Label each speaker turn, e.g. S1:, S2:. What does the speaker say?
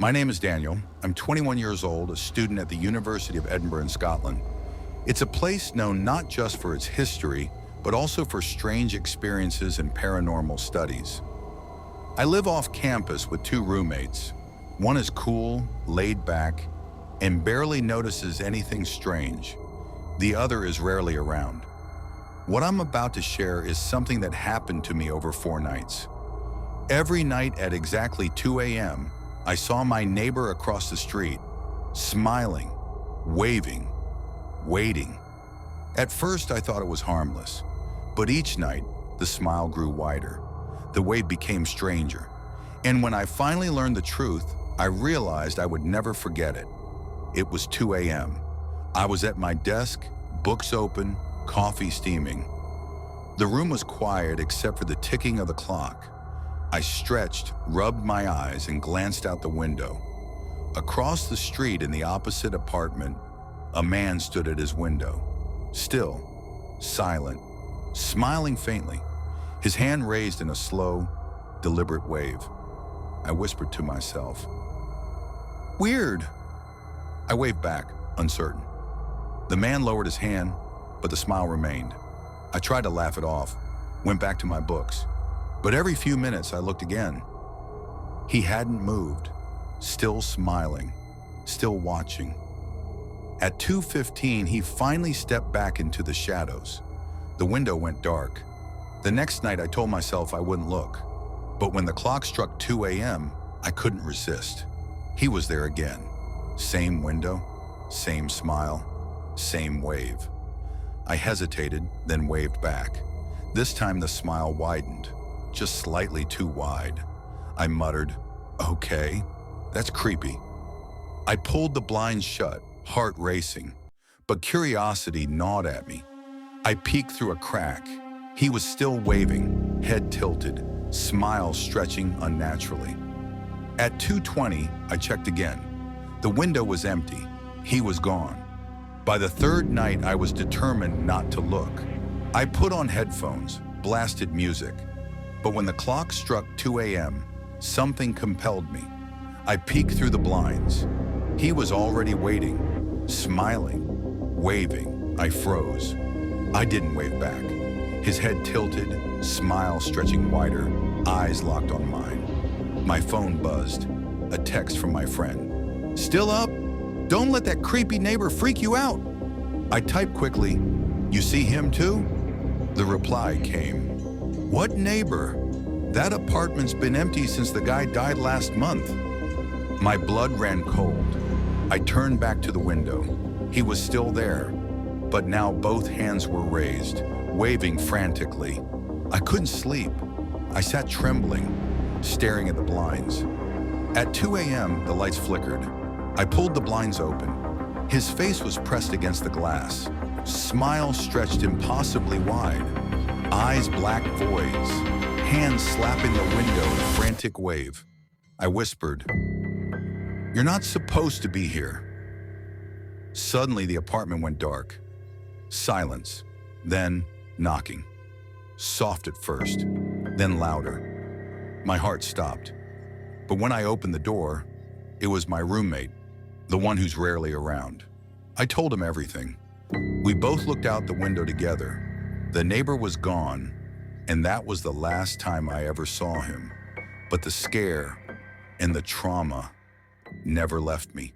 S1: My name is Daniel. I'm 21 years old, a student at the University of Edinburgh in Scotland. It's a place known not just for its history, but also for strange experiences and paranormal studies. I live off campus with two roommates. One is cool, laid back, and barely notices anything strange. The other is rarely around. What I'm about to share is something that happened to me over 4 nights. Every night at exactly 2 a.m., I saw my neighbor across the street, smiling, waving, waiting. At first, I thought it was harmless, but each night, the smile grew wider. The wave became stranger. And when I finally learned the truth, I realized I would never forget it. It was 2 a.m. I was at my desk, books open, coffee steaming. The room was quiet except for the ticking of the clock. I stretched, rubbed my eyes, and glanced out the window. Across the street in the opposite apartment, a man stood at his window, still, silent, smiling faintly, his hand raised in a slow, deliberate wave. I whispered to myself, "Weird." I waved back, uncertain. The man lowered his hand, but the smile remained. I tried to laugh it off, went back to my books. But every few minutes I looked again. He hadn't moved, still smiling, still watching. At 2:15, he finally stepped back into the shadows. The window went dark. The next night I told myself I wouldn't look. But when the clock struck 2 a.m., I couldn't resist. He was there again. Same window, same smile, same wave. I hesitated, then waved back. This time the smile widened, just slightly too wide. I muttered, "Okay, that's creepy." I pulled the blinds shut, heart racing, but curiosity gnawed at me. I peeked through a crack. He was still waving, head tilted, smile stretching unnaturally. At 2:20, I checked again. The window was empty. He was gone. By the third night, I was determined not to look. I put on headphones, blasted music. But when the clock struck 2 a.m., something compelled me. I peeked through the blinds. He was already waiting, smiling, waving. I froze. I didn't wave back. His head tilted, smile stretching wider, eyes locked on mine. My phone buzzed, a text from my friend. "Still up? Don't let that creepy neighbor freak you out." I typed quickly, "You see him too?" The reply came, "What neighbor? That apartment's been empty since the guy died last month." My blood ran cold. I turned back to the window. He was still there, but now both hands were raised, waving frantically. I couldn't sleep. I sat trembling, staring at the blinds. At 2 a.m., the lights flickered. I pulled the blinds open. His face was pressed against the glass, smile stretched impossibly wide, eyes black voids, hands slapping the window in a frantic wave. I whispered, "You're not supposed to be here." Suddenly, the apartment went dark. Silence, then knocking. Soft at first, then louder. My heart stopped. But when I opened the door, it was my roommate, the one who's rarely around. I told him everything. We both looked out the window together. The neighbor was gone, and that was the last time I ever saw him. But the scare and the trauma never left me.